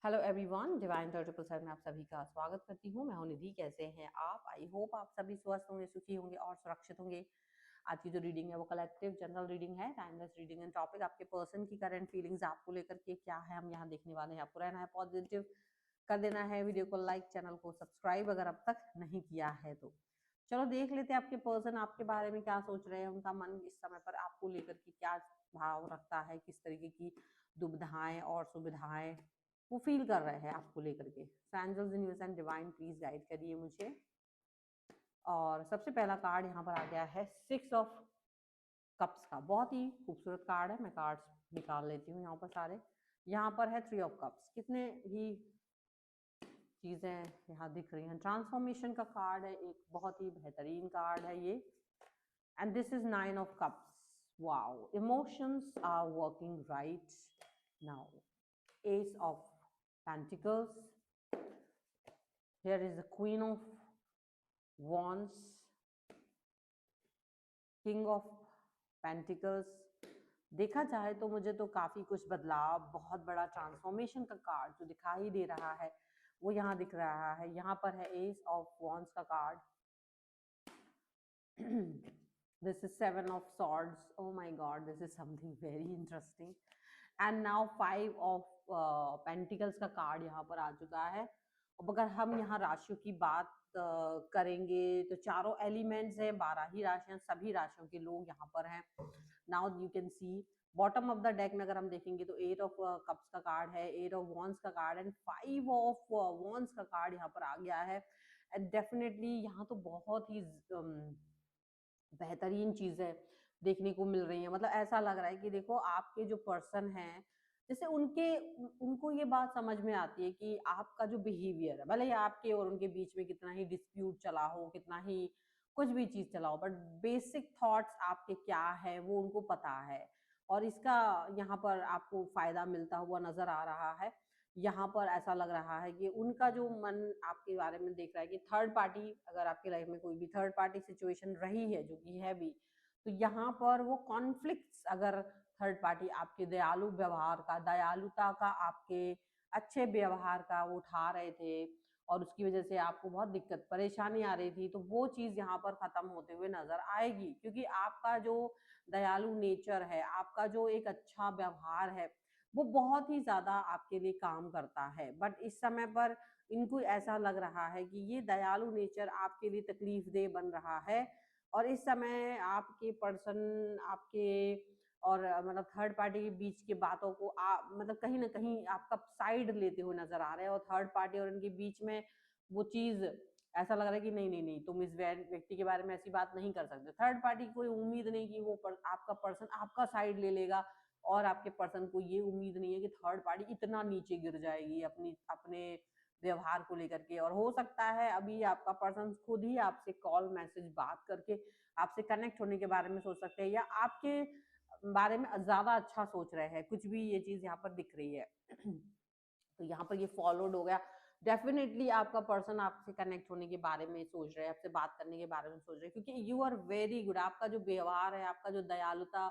Hello everyone, divine 777 में आप सभी का स्वागत करती हूँ। मैं हूँ निधि। कैसे हैं आप? आई होप आप सभी स्वस्थ होंगे, सुखी होंगे और सुरक्षित होंगे। आज की जो रीडिंग है वो कलेक्टिव जनरल रीडिंग है, टाइमलेस रीडिंग एंड टॉपिक आपके पर्सन की करंट फीलिंग्स आपको लेकर के क्या है हम यहाँ देखने वाले हैं। आपको रहना है पॉजिटिव, कर देना है वीडियो को लाइक, चैनल को सब्सक्राइब अगर अब तक नहीं किया है तो। चलो देख लेते हैं आपके पर्सन आपके बारे में क्या सोच रहे हैं। उनका मन इस समय पर आपको लेकर के क्या भाव रखता है, किस तरीके की दुविधाएं और सुविधाएं वो फील कर रहे हैं आपको लेकर के। Angels, universe and divine please guide करिए मुझे। और सबसे पहला कार्ड यहाँ पर आ गया है 6 ऑफ कप्स का। बहुत ही खूबसूरत कार्ड है। मैं कार्ड्स निकाल लेती हूँ यहाँ पर सारे। यहाँ पर है 3 ऑफ कप्स। कितने ही चीजें यहाँ दिख रही हैं। ट्रांसफॉर्मेशन का कार्ड है, एक बहुत ही बेहतरीन कार्ड है ये। And this is 9 of cups. Wow, emotions are working right now. Ace of pentacles, here is the queen of wands, king of pentacles। देखा जाए तो मुझे तो काफी कुछ बदलाव, बहुत बड़ा ट्रांसफॉर्मेशन का कार्ड जो दिखाई दे रहा है वो यहाँ दिख रहा है। यहाँ पर है एस ऑफ वॉन्ड्स का card. this is 7 of swords। oh my god, this is something very interesting। and now 5 of pentacles का कार्ड यहाँ पर आ चुका है। अब अगर हम यहाँ राशियों की बात करेंगे तो चारों एलिमेंट्स हैं, 12 ही राशियां, सभी राशियों के लोग यहाँ पर हैं। Now you can see bottom of the deck में अगर हम देखेंगे तो 8 ऑफ कप्स का कार्ड है, 8 ऑफ वॉन्ड्स का कार्ड एंड 5 ऑफ वॉन्ड्स का कार्ड यहाँ पर आ गया है। एंड डेफिनेटली यहाँ तो बहुत ही बेहतरीन चीजें देखने को मिल रही है। मतलब ऐसा लग रहा है कि देखो आपके जो पर्सन हैं, जैसे उनको ये बात समझ में आती है कि आपका जो बिहेवियर है, भले ही आपके और उनके बीच में कितना ही डिस्प्यूट चला हो, कितना ही कुछ भी चीज चला हो, बट बेसिक थॉट्स आपके क्या है वो उनको पता है। और इसका यहाँ पर आपको फायदा मिलता हुआ नजर आ रहा है। यहाँ पर ऐसा लग रहा है कि उनका जो मन आपके बारे में देख रहा है कि थर्ड पार्टी, अगर आपकी लाइफ में कोई भी थर्ड पार्टी सिचुएशन रही है, जो कि है भी, तो यहाँ पर वो कॉन्फ्लिक्ट्स, अगर थर्ड पार्टी आपके दयालु व्यवहार का, दयालुता का, आपके अच्छे व्यवहार का वो उठा रहे थे और उसकी वजह से आपको बहुत दिक्कत परेशानी आ रही थी, तो वो चीज यहाँ पर खत्म होते हुए नजर आएगी। क्योंकि आपका जो दयालु नेचर है, आपका जो एक अच्छा व्यवहार है, वो बहुत ही ज्यादा आपके लिए काम करता है। बट इस समय पर इनको ऐसा लग रहा है कि ये दयालु नेचर आपके लिए तकलीफ देह बन रहा है। और इस समय आपके पर्सन आपके और मतलब थर्ड पार्टी के बीच की बातों को मतलब कहीं ना कहीं आपका साइड लेते हुए नजर आ रहे हैं। और थर्ड पार्टी और इनके बीच में वो चीज ऐसा लग रहा है कि नहीं नहीं नहीं, तुम इस व्यक्ति के बारे में ऐसी बात नहीं कर सकते। थर्ड पार्टी की कोई उम्मीद नहीं कि वो आपका पर्सन आपका साइड ले लेगा। और आपके पर्सन को ये उम्मीद नहीं है कि थर्ड पार्टी इतना नीचे गिर जाएगी अपनी अपने व्यवहार को लेकर के। और हो सकता है अभी आपका पर्सन खुद ही आपसे कॉल मैसेज बात करके आपसे कनेक्ट होने के बारे में सोच सकते हैं, या आपके बारे में ज्यादा अच्छा सोच रहे हैं। कुछ भी ये चीज यहाँ पर दिख रही है। तो यहाँ पर ये फॉलोड हो गया। डेफिनेटली आपका पर्सन आपसे कनेक्ट होने के बारे में सोच रहे हैं, आपसे बात करने के बारे में सोच रहे हैं, क्योंकि यू आर वेरी गुड। आपका जो व्यवहार है, आपका जो दयालुता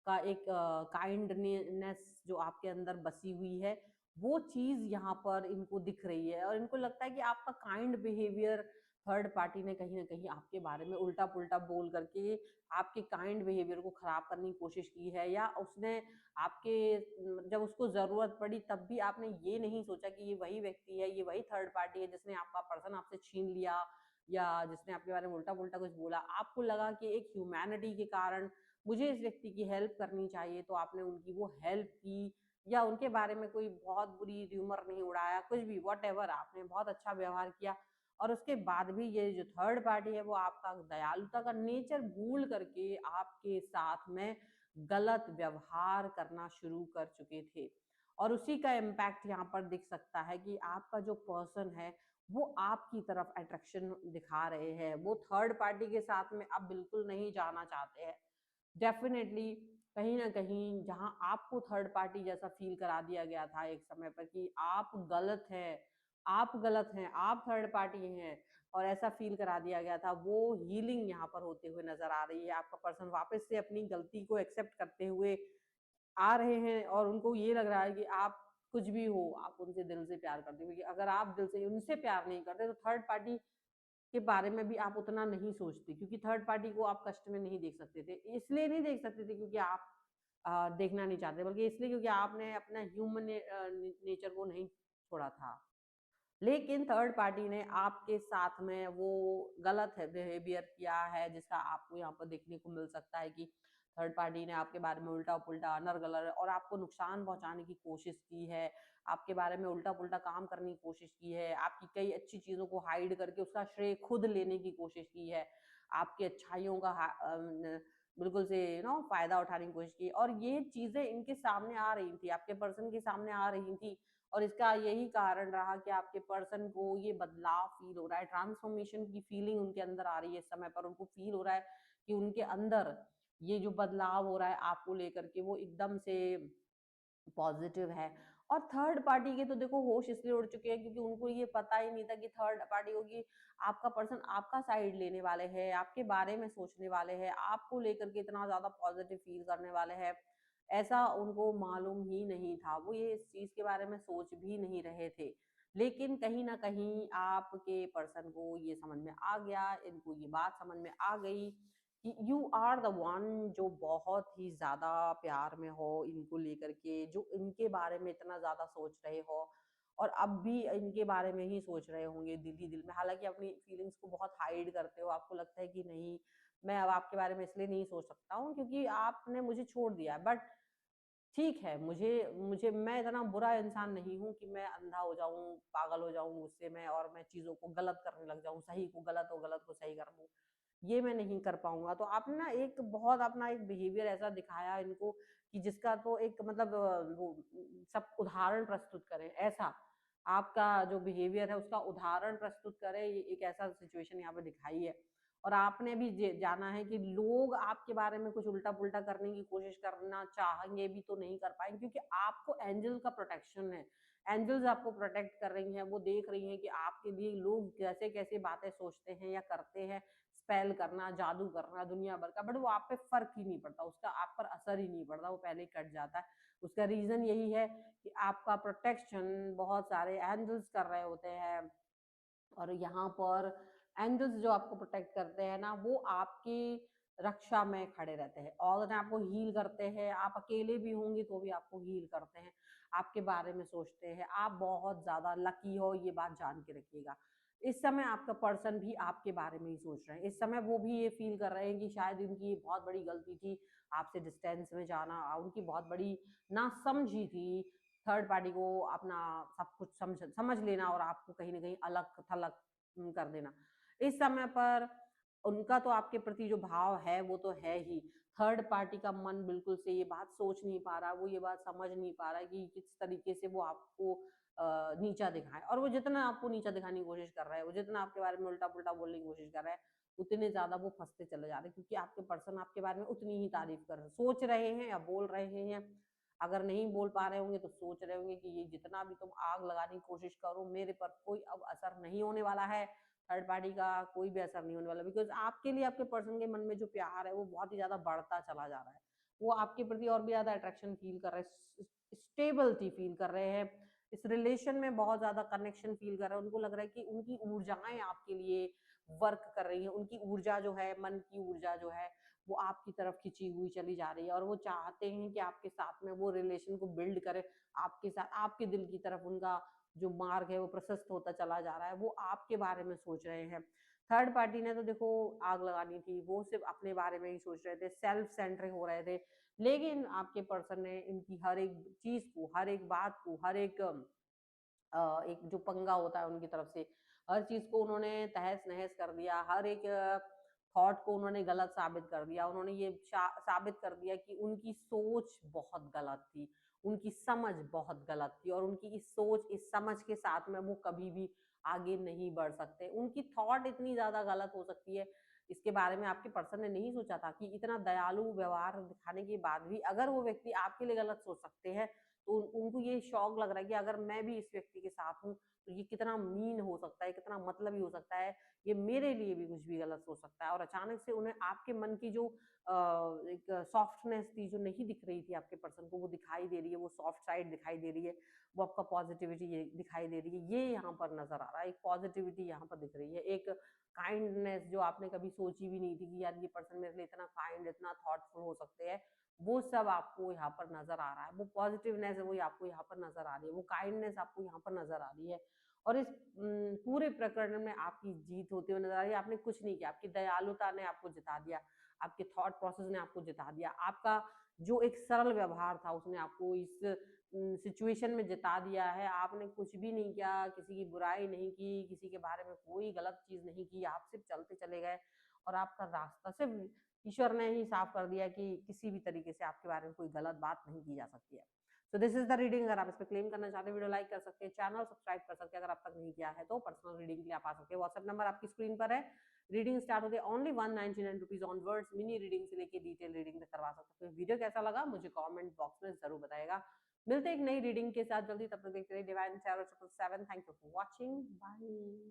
का एक काइंडनेस जो आपके अंदर बसी हुई है, वो चीज यहाँ पर इनको दिख रही है। और इनको लगता है कि आपका काइंड बिहेवियर थर्ड पार्टी ने कहीं ना कहीं आपके बारे में उल्टा पुल्टा बोल करके आपके काइंड बिहेवियर को खराब करने की कोशिश की है। या उसने आपके जब उसको जरूरत पड़ी तब भी आपने ये नहीं सोचा कि ये वही व्यक्ति है, ये वही थर्ड पार्टी है जिसने आपका पर्सन आपसे छीन लिया, या जिसने आपके बारे में उल्टा पुल्टा कुछ बोला। आपको लगा कि एक ह्यूमैनिटी के कारण मुझे इस व्यक्ति की हेल्प करनी चाहिए, तो आपने उनकी वो हेल्प की। या उनके बारे में कोई बहुत बुरी र्यूमर नहीं उड़ाया, कुछ भी वॉट एवर, आपने बहुत अच्छा व्यवहार किया। और उसके बाद भी ये जो थर्ड पार्टी है वो आपका दयालुता का नेचर भूल करके आपके साथ में गलत व्यवहार करना शुरू कर चुके थे। और उसी का इम्पैक्ट यहाँ पर दिख सकता है कि आपका जो पर्सन है वो आपकी तरफ अट्रैक्शन दिखा रहे हैं। वो थर्ड पार्टी के साथ में अब बिल्कुल नहीं जाना चाहते हैं। डेफिनेटली कहीं ना कहीं जहां आपको थर्ड पार्टी जैसा फील करा दिया गया था एक समय पर कि आप गलत हैं, आप गलत हैं, आप थर्ड पार्टी हैं, और ऐसा फील करा दिया गया था, वो हीलिंग यहाँ पर होते हुए नजर आ रही है। आपका पर्सन वापस से अपनी गलती को एक्सेप्ट करते हुए आ रहे हैं और उनको ये लग रहा है कि आप कुछ भी हो, आप उनसे दिल से प्यार करते हो, क्योंकि अगर आप दिल से उनसे प्यार नहीं करते तो थर्ड पार्टी के बारे में भी आप उतना नहीं सोचते, क्योंकि थर्ड पार्टी को आप कष्ट में नहीं देख सकते थे। इसलिए नहीं देख सकते थे क्योंकि आप देखना नहीं चाहते, बल्कि इसलिए क्योंकि आपने अपना ह्यूमन नेचर को नहीं छोड़ा था। लेकिन थर्ड पार्टी ने आपके साथ में वो गलत है बिहेवियर किया है, जिसका आपको यहाँ पर देखने को मिल सकता है कि थर्ड पार्टी ने आपके बारे में उल्टा पुल्टा अनर्गल और आपको नुकसान पहुंचाने की कोशिश की है, आपके बारे में उल्टा पुल्टा काम करने की कोशिश की है, आपकी कई अच्छी चीजों को हाइड करके उसका श्रेय खुद लेने की कोशिश की है, आपकी अच्छाइयों का बिल्कुल से फायदा उठाने की कोशिश की, और ये चीजें इनके सामने आ रही थी, आपके पर्सन के सामने आ रही थी। और इसका यही कारण रहा कि आपके पर्सन को ये बदलाव फील हो रहा है, ट्रांसफॉर्मेशन की फीलिंग उनके अंदर आ रही है। इस समय पर उनको फील हो रहा है कि उनके अंदर ये जो बदलाव हो रहा है आपको लेकर के, वो एकदम से पॉजिटिव है। और थर्ड पार्टी के तो देखो होश इसलिए उड़ चुके हैं क्योंकि उनको ये पता ही नहीं था कि थर्ड पार्टी को कि आपका पर्सन आपका साइड लेने वाले हैं, आपके बारे में सोचने वाले हैं, आपको लेकर के इतना ज्यादा पॉजिटिव फील करने वाले हैं। ऐसा उनको मालूम ही नहीं था, वो ये इस चीज के बारे में सोच भी नहीं रहे थे। लेकिन कहीं ना कहीं आपके पर्सन को ये समझ में आ गया, इनको ये बात समझ में आ गई कि यू आर द वन, जो बहुत ही ज्यादा प्यार में हो इनको लेकर के, जो इनके बारे में इतना ज्यादा सोच रहे हो, और अब भी इनके बारे में ही सोच रहे होंगे दिल ही दिल में। हालांकि अपनी फीलिंग्स को बहुत हाइड करते हो, आपको लगता है कि नहीं, मैं अब आपके बारे में इसलिए नहीं सोच सकता हूँ क्योंकि आपने मुझे छोड़ दिया है। बट ठीक है, मुझे मुझे मैं इतना बुरा इंसान नहीं हूँ कि मैं अंधा हो जाऊं, पागल हो जाऊं गुस्से में, और मैं चीजों को गलत करने लग जाऊं, सही को गलत और गलत को सही कर दूं। ये मैं नहीं कर पाऊंगा। तो आपने ना एक बहुत अपना एक बिहेवियर ऐसा दिखाया इनको कि जिसका तो एक मतलब वो सब उदाहरण प्रस्तुत करें ऐसा, आपका जो बिहेवियर है उसका उदाहरण प्रस्तुत करें, ये एक ऐसा सिचुएशन यहाँ पे दिखाई है। और आपने भी जाना है कि लोग आपके बारे में कुछ उल्टा पुल्टा करने की कोशिश करना चाहेंगे भी तो नहीं कर पाएंगे, क्योंकि आपको एंजल का प्रोटेक्शन है। एंजल्स आपको प्रोटेक्ट कर रही हैं, वो देख रही हैं कि आपके लिए लोग कैसे कैसे बातें सोचते हैं या करते हैं, स्पेल करना, जादू करना, दुनिया भर का, बट वो आप पे फर्क ही नहीं पड़ता, उसका आप पर असर ही नहीं पड़ता, वो पहले ही कट जाता है। उसका रीजन यही है कि आपका प्रोटेक्शन बहुत सारे एंजल्स कर रहे होते हैं। और यहाँ पर एंजल्स जो आपको प्रोटेक्ट करते हैं ना, वो आपकी रक्षा में खड़े रहते हैं, ऑल द टाइम आपको हील करते हैं। आप अकेले भी होंगे तो भी आपको हील करते हैं, आपके बारे में सोचते हैं। आप बहुत ज्यादा लकी हो, ये बात जान के रखिएगा। इस समय आपका पर्सन भी आपके बारे में ही सोच रहे हैं, इस समय वो भी ये फील कर रहे हैं कि शायद इनकी बहुत बड़ी गलती थी आपसे डिस्टेंस में जाना, उनकी बहुत बड़ी ना समझी थी, थर्ड पार्टी को अपना सब कुछ समझ लेना और आपको कहीं ना कहीं अलग थलग कर देना। इस समय पर उनका तो आपके प्रति जो भाव है वो तो है ही, थर्ड पार्टी का मन बिल्कुल से ये बात सोच नहीं पा रहा, वो ये बात समझ नहीं पा रहा कि किस तरीके से वो आपको नीचा दिखाए। और वो जितना आपको नीचा दिखाने की कोशिश कर रहा है, वो जितना आपके बारे में उल्टा पुल्टा बोलने की कोशिश कर रहा है, उतने ज्यादा वो फंसते चले जा रहे हैं, क्योंकि आपके पर्सन आपके बारे में उतनी ही तारीफ कर सोच रहे हैं या बोल रहे हैं। अगर नहीं बोल पा रहे होंगे तो सोच रहे होंगे कि ये जितना भी तुम आग लगाने की कोशिश करो, मेरे पर कोई अब असर नहीं होने वाला है, थर्ड पार्टी का कोई भी असर नहीं होने वाला, बिकॉज आपके लिए आपके पर्सन के मन में जो प्यार है वो बहुत ही ज्यादा बढ़ता चला जा रहा है। वो आपके प्रति और भी ज्यादा अट्रैक्शन फील कर रहे हैं, स्टेबिलिटी फील कर रहे हैं, इस रिलेशन में बहुत ज्यादा कनेक्शन फील कर रहे हैं। उनको लग रहा है कि उनकी ऊर्जाएं आपके लिए वर्क कर रही हैं, उनकी ऊर्जा जो है, मन की ऊर्जा जो है, वो आपकी तरफ खिंची हुई चली जा रही है, और वो चाहते हैं कि आपके साथ में वो रिलेशन को बिल्ड करे, आपके साथ आपके दिल की तरफ उनका जो मार्ग है वो प्रशस्त होता चला जा रहा है, वो आपके बारे में सोच रहे हैं। थर्ड पार्टी ने तो देखो आग लगानी थी, वो सिर्फ अपने बारे में ही सोच रहे थे, सेल्फ सेंटरिंग हो रहे थे। लेकिन आपके पर्सन ने इनकी हर एक चीज को, हर एक बात को, हर एक एक जो पंगा होता है उनकी तरफ से, हर चीज को उन्होंने तहस नहस कर दिया, हर एक थॉट को उन्होंने गलत साबित कर दिया। उन्होंने ये साबित कर दिया कि उनकी सोच बहुत गलत थी, उनकी समझ बहुत गलत थी, और उनकी इस सोच इस समझ के साथ में वो कभी भी आगे नहीं बढ़ सकते। उनकी थॉट इतनी ज्यादा गलत हो सकती है, इसके बारे में आपके पर्सन ने नहीं सोचा था कि इतना दयालु व्यवहार दिखाने के बाद भी अगर वो व्यक्ति आपके लिए गलत सोच सकते हैं, तो उनको ये शौक लग रहा है कि अगर मैं भी इस व्यक्ति के साथ हूँ तो ये कितना मीन हो सकता है, कितना मतलबी हो सकता है, ये मेरे लिए भी कुछ भी गलत सोच सकता है। और अचानक से उन्हें आपके मन की जो एक सॉफ्टनेस थी, जो नहीं दिख रही थी आपके पर्सन को, वो दिखाई दे रही है, वो सॉफ्ट साइड दिखाई दे रही है, वो आपका पॉजिटिविटी ये दिखाई दे रही है, ये यहाँ पर नजर आ रहा है, एक पॉजिटिविटी यहाँ पर दिख रही है, एक काइंडनेस जो आपने कभी सोची भी नहीं थी कि यार ये पर्सन मेरे लिए इतना काइंड, इतना थॉटफुल हो सकते हैं, वो सब आपको यहाँ पर नजर आ रहा है। वो पॉजिटिवनेस है वो आपको यहाँ पर नजर आ रही है, वो काइंडनेस आपको यहाँ पर नजर आ रही है। और इस पूरे प्रकरण में आपकी जीत होती हुई नजर आ रही है। आपने कुछ नहीं किया, आपकी दयालुता ने आपको जिता दिया, आपके थॉट प्रोसेस ने आपको जिता दिया, आपका जो एक सरल व्यवहार था उसने आपको इस सिचुएशन में जिता दिया है। आपने कुछ भी नहीं किया, किसी की बुराई नहीं की, किसी के बारे में कोई गलत चीज नहीं की, आप सिर्फ चलते चले गए और आपका रास्ता सिर्फ ईश्वर ने ही साफ कर दिया कि किसी भी तरीके से आपके बारे में कोई गलत बात नहीं की जा सकती है। So this is the reading. अगर आप इस पर क्लेम करना चाहते हैं, वीडियो लाइक कर सकते हैं, चैनल सब्सक्राइब कर सकते हैं अगर आप तक नहीं किया है तो। पर्सनल रीडिंग के लिए आप आ सकते हैं, व्हाट्सएप नंबर आपकी स्क्रीन पर है। रीडिंग स्टार्ट होती है only 199 rupees on words. Mini reading से लेके डिटेल रीडिंग तक करवा सकते हैं। वीडियो कैसा लगा मुझे कमेंट बॉक्स में जरूर बताएगा। मिलते हैं एक नई रीडिंग के साथ जल्दी, तब तक देखते रहिए divine tarot 777। Thank you for watching, bye.